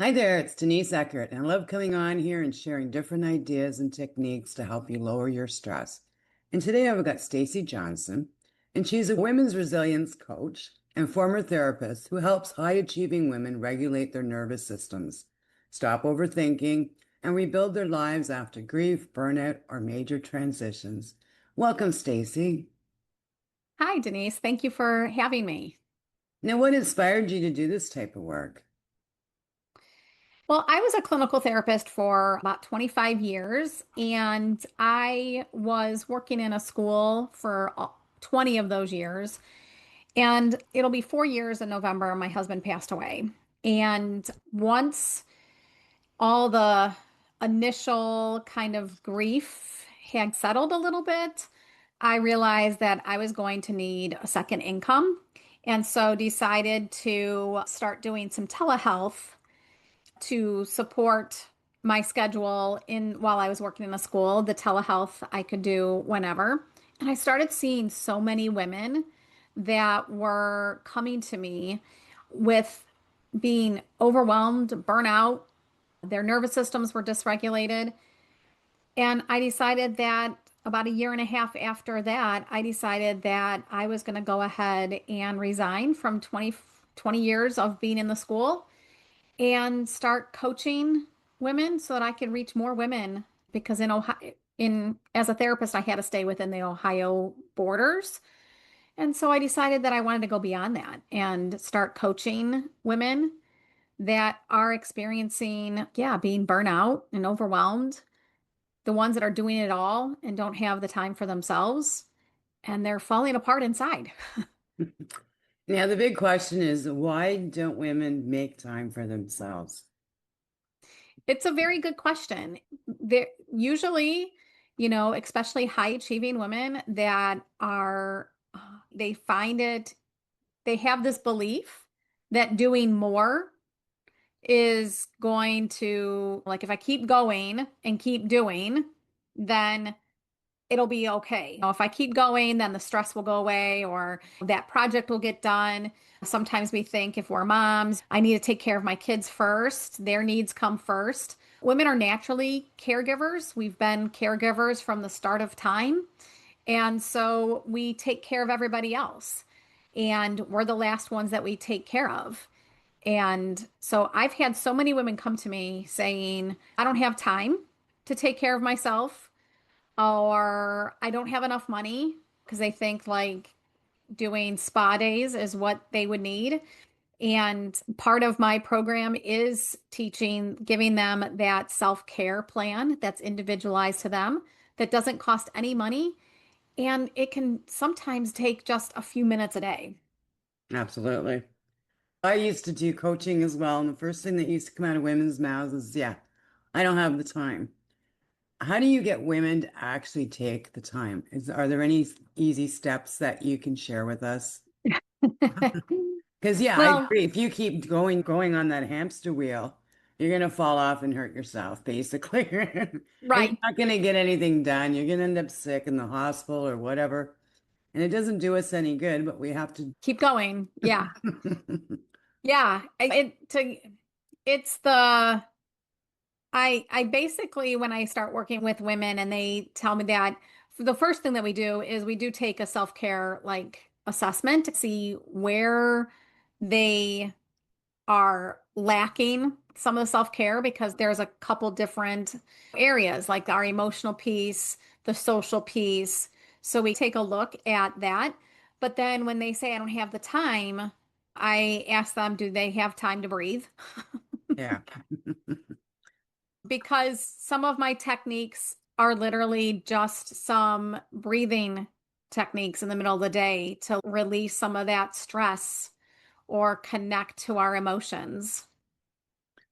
Hi there, it's Denise Eckert, and I love coming on here and sharing different ideas and techniques to help you lower your stress. And today I've got Stacey Johnson, and she's a women's resilience coach and former therapist who helps high-achieving women regulate their nervous systems, stop overthinking, and rebuild their lives after grief, burnout, or major transitions. Welcome, Stacey. Hi, Denise. Thank you for having me. Now, what inspired you to do this type of work? Well, I was a clinical therapist for about 25 years, and I was working in a school for 20 of those years. And it'll be 4 years in November. My husband passed away. And once all the initial kind of grief had settled a little bit, I realized that I was going to need a second income. And so decided to start doing some telehealth to support my schedule in while I was working in a school. The telehealth I could do whenever. And I started seeing so many women that were coming to me with being overwhelmed, burnout, their nervous systems were dysregulated. And I decided that about a year and a half after that, I decided that I was going to go ahead and resign from 20 years of being in the school and start coaching women so that I could reach more women because in Ohio, in as a therapist, I had to stay within the Ohio borders. And so I decided that I wanted to go beyond that and start coaching women that are experiencing, yeah, being burnout and overwhelmed, the ones that are doing it all and don't have the time for themselves, and they're falling apart inside. Now, the big question is, why don't women make time for themselves? It's a very good question. There usually, especially high achieving women that are, they find it, they have this belief that doing more is going to, like, if I keep going and keep doing, then it'll be okay. If I keep going, then the stress will go away or that project will get done. Sometimes we think if we're moms, I need to take care of my kids first. Their needs come first. Women are naturally caregivers. We've been caregivers from the start of time. And so we take care of everybody else. And we're the last ones that we take care of. And so I've had so many women come to me saying, I don't have time to take care of myself, or I don't have enough money because they think like doing spa days is what they would need. And part of my program is teaching, giving them that self-care plan that's individualized to them, that doesn't cost any money. And it can sometimes take just a few minutes a day. Absolutely. I used to do coaching as well, and the first thing that used to come out of women's mouths is, yeah, I don't have the time. How do you get women to actually take the time? Are there any easy steps that you can share with us? Because yeah, I Well, agree. If you keep going on that hamster wheel, you're gonna fall off and hurt yourself, basically. And you're right. not gonna get anything done. You're gonna end up sick in the hospital or whatever. And it doesn't do us any good, but we have to. Keep going. Yeah. Yeah. It's the I basically, when I start working with women and they tell me that, the first thing that we do is we do take a self-care like assessment to see where they are lacking some of the self-care, because there's a couple different areas like our emotional piece, the social piece. So we take a look at that. But then when they say I don't have the time, I ask them, do they have time to breathe? Yeah. Because some of my techniques are literally just some breathing techniques in the middle of the day to release some of that stress or connect to our emotions.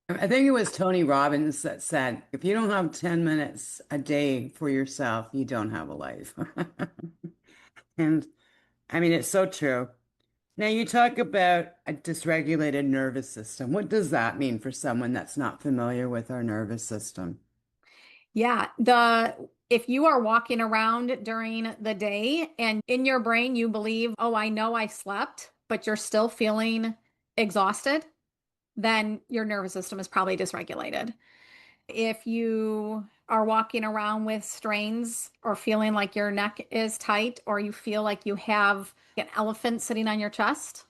I think it was Tony Robbins that said, if you don't have 10 minutes a day for yourself, you don't have a life. And I mean, it's so true. Now, you talk about a dysregulated nervous system. What does that mean for someone that's not familiar with our nervous system? Yeah, the if you are walking around during the day and in your brain you believe, "Oh, I know I slept," but you're still feeling exhausted, then your nervous system is probably dysregulated. If you are walking around with strains or feeling like your neck is tight or you feel like you have an elephant sitting on your chest,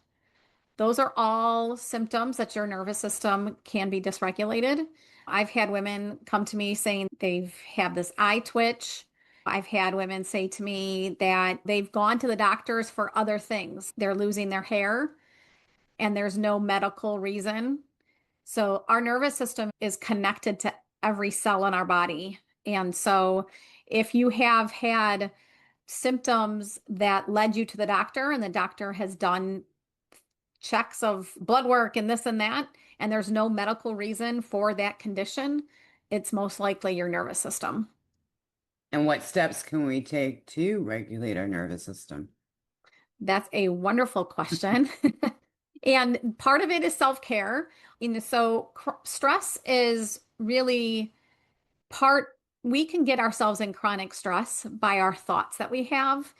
those are all symptoms that your nervous system can be dysregulated. I've had women come to me saying they've had this eye twitch. I've had women say to me that they've gone to the doctors for other things. They're losing their hair and there's no medical reason. So our nervous system is connected to every cell in our body. And so if you have had symptoms that led you to the doctor and the doctor has done checks of blood work and this and that, and there's no medical reason for that condition, it's most likely your nervous system. And what steps can we take to regulate our nervous system? That's a wonderful question. And part of it is self-care. So stress is really we can get ourselves in chronic stress by our thoughts that we have.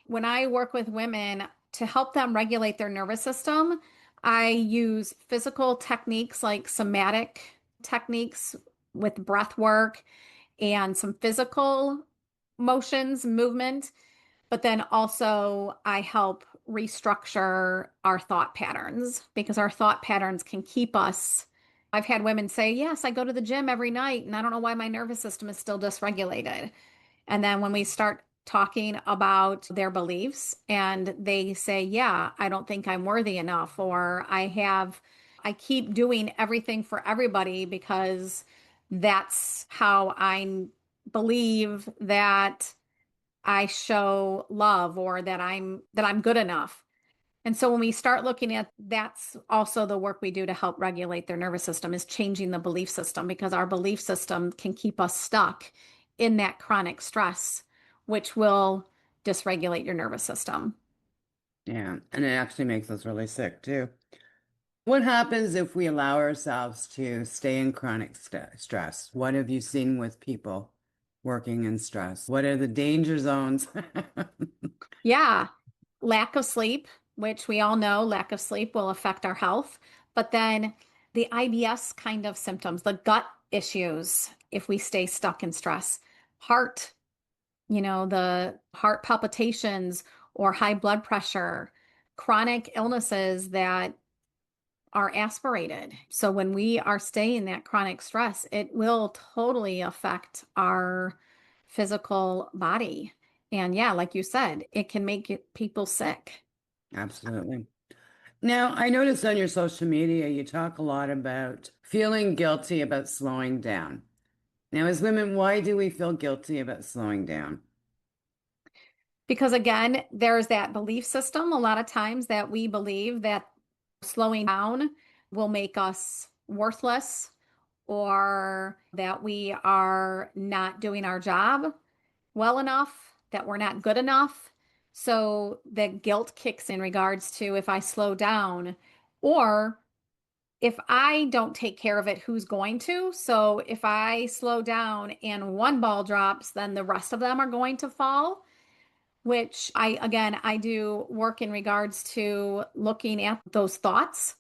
When I work with women to help them regulate their nervous system, I use physical techniques like somatic techniques with breath work and some physical motions, movement, but then also I help restructure our thought patterns because our thought patterns can keep us. I've had women say, yes, I go to the gym every night and I don't know why my nervous system is still dysregulated. And then when we start talking about their beliefs and they say, yeah, I don't think I'm worthy enough, or I keep doing everything for everybody because that's how I believe that I show love or that I'm good enough. And so when we start looking at that's also the work we do to help regulate their nervous system is changing the belief system because our belief system can keep us stuck in that chronic stress, which will dysregulate your nervous system. Yeah, and it actually makes us really sick too. What happens if we allow ourselves to stay in chronic stress? What have you seen with people working in stress? What are the danger zones? Yeah, lack of sleep, which we all know lack of sleep will affect our health, but then the IBS kind of symptoms, the gut issues, if we stay stuck in stress, heart, the heart palpitations or high blood pressure, chronic illnesses that are aspirated. So when we are staying in that chronic stress, it will totally affect our physical body. And yeah, like you said, it can make people sick. Absolutely. Now, I noticed on your social media, you talk a lot about feeling guilty about slowing down. Now, as women, why do we feel guilty about slowing down? Because again, there's that belief system a lot of times that we believe that slowing down will make us worthless or that we are not doing our job well enough, that we're not good enough. So the guilt kicks in regards to if I slow down or if I don't take care of it, who's going to? So if I slow down and one ball drops, then the rest of them are going to fall, which I do work in regards to looking at those thoughts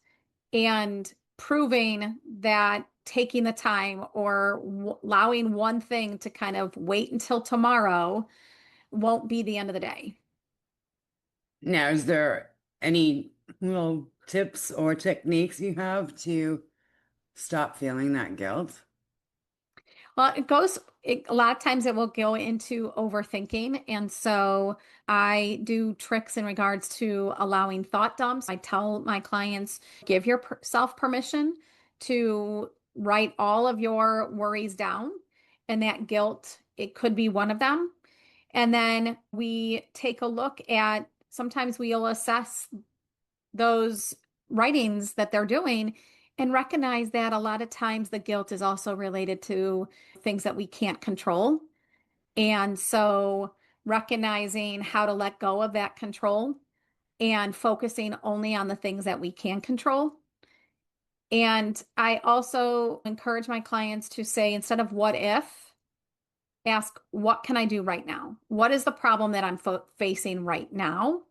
and proving that taking the time or allowing one thing to kind of wait until tomorrow won't be the end of the day. Now, is there any little tips or techniques you have to stop feeling that guilt? Well, a lot of times it will go into overthinking. And so I do tricks in regards to allowing thought dumps. I tell my clients, give yourself permission to write all of your worries down. And that guilt, it could be one of them. And then we take a look at, sometimes we'll assess those writings that they're doing and recognize that a lot of times the guilt is also related to things that we can't control. And so recognizing how to let go of that control and focusing only on the things that we can control. And I also encourage my clients to say, instead of what if, ask, what can I do right now? What is the problem that I'm facing right now?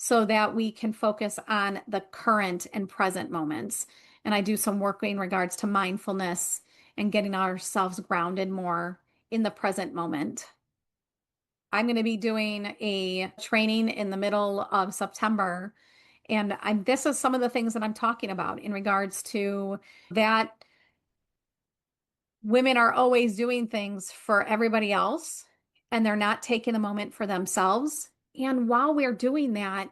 So that we can focus on the current and present moments. and I do some work in regards to mindfulness and getting ourselves grounded more in the present moment. I'm going to be doing a training in the middle of September, and this is some of the things that I'm talking about in regards to that women are always doing things for everybody else and they're not taking the moment for themselves. And while we're doing that,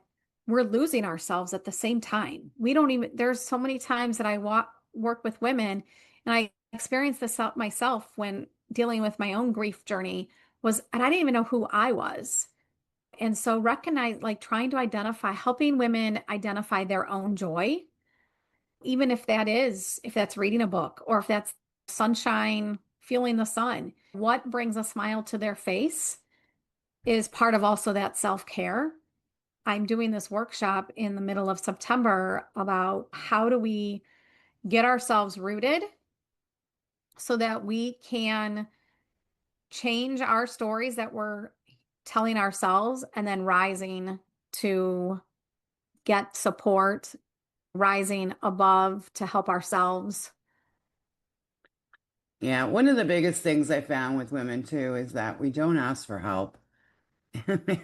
we're losing ourselves at the same time. We don't even, there's so many times that work with women, and I experienced this myself when dealing with my own grief journey and I didn't even know who I was. And so recognize, like trying to identify, helping women identify their own joy, even if that's reading a book or if that's sunshine, feeling the sun. What brings a smile to their face is part of also that self-care. I'm doing this workshop in the middle of September about how do we get ourselves rooted so that we can change our stories that we're telling ourselves and then rising to get support, rising above to help ourselves. Yeah, one of the biggest things I found with women too is that we don't ask for help.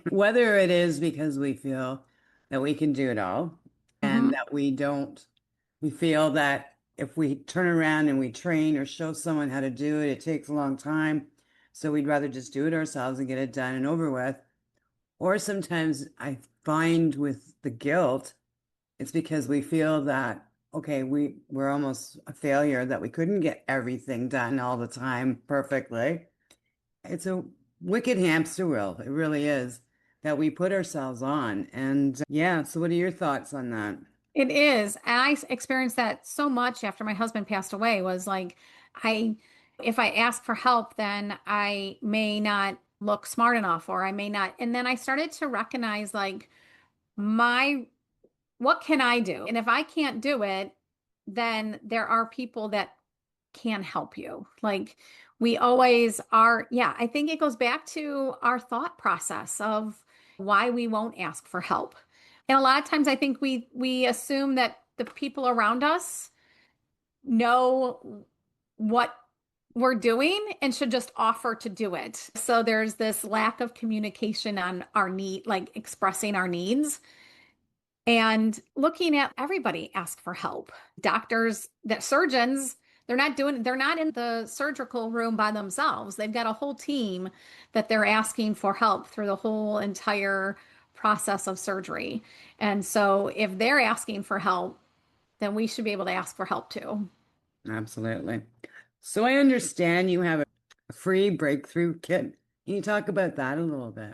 Whether it is because we feel that we can do it all and Mhm. that we feel that if we turn around and we train or show someone how to do it, it takes a long time. So we'd rather just do it ourselves and get it done and over with. Or sometimes I find with the guilt, it's because we feel that, okay, we're almost a failure, that we couldn't get everything done all the time perfectly. It's a wicked hamster wheel. It really is that we put ourselves on. And yeah, so what are your thoughts on that? It is. And I experienced that so much after my husband passed away was like, I, if I ask for help, then I may not look smart enough or I may not. And then I started to recognize like my, what can I do? And if I can't do it, then there are people that can help you. Like we always are. Yeah. I think it goes back to our thought process of why we won't ask for help. And a lot of times I think we assume that the people around us know what we're doing and should just offer to do it. So there's this lack of communication on our need, like expressing our needs and looking at everybody ask for help. Doctors, that surgeons, they're not in the surgical room by themselves. They've got a whole team that they're asking for help through the whole entire process of surgery. And so if they're asking for help, then we should be able to ask for help too. Absolutely. So I understand you have a free breakthrough kit. Can you talk about that a little bit?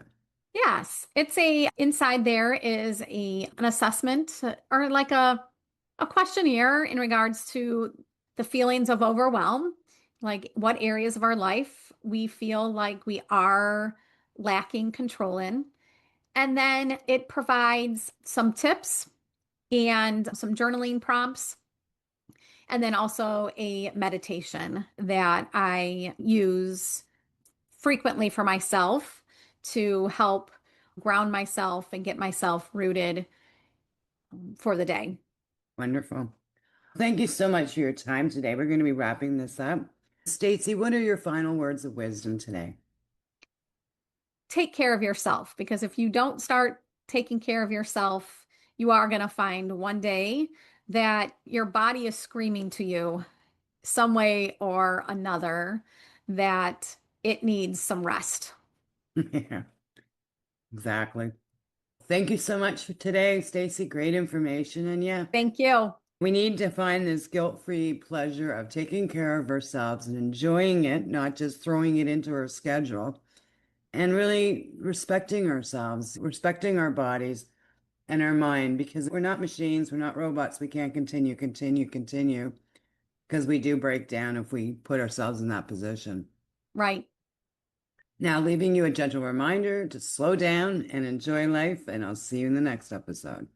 Yes, it's a inside there is an assessment or like a questionnaire in regards to the feelings of overwhelm, like what areas of our life we feel like we are lacking control in. And then it provides some tips and some journaling prompts, and then also a meditation that I use frequently for myself to help ground myself and get myself rooted for the day. Wonderful. Thank you so much for your time today. We're going to be wrapping this up. Stacey, what are your final words of wisdom today? Take care of yourself because if you don't start taking care of yourself, you are going to find one day that your body is screaming to you some way or another that it needs some rest. Yeah, exactly. Thank you so much for today, Stacey. Great information. And yeah, Thank you. we need to find this guilt-free pleasure of taking care of ourselves and enjoying it, not just throwing it into our schedule, and really respecting ourselves, respecting our bodies and our mind, because we're not machines, we're not robots. We can't continue, because we do break down if we put ourselves in that position. Right. Now, leaving you a gentle reminder to slow down and enjoy life, and I'll see you in the next episode.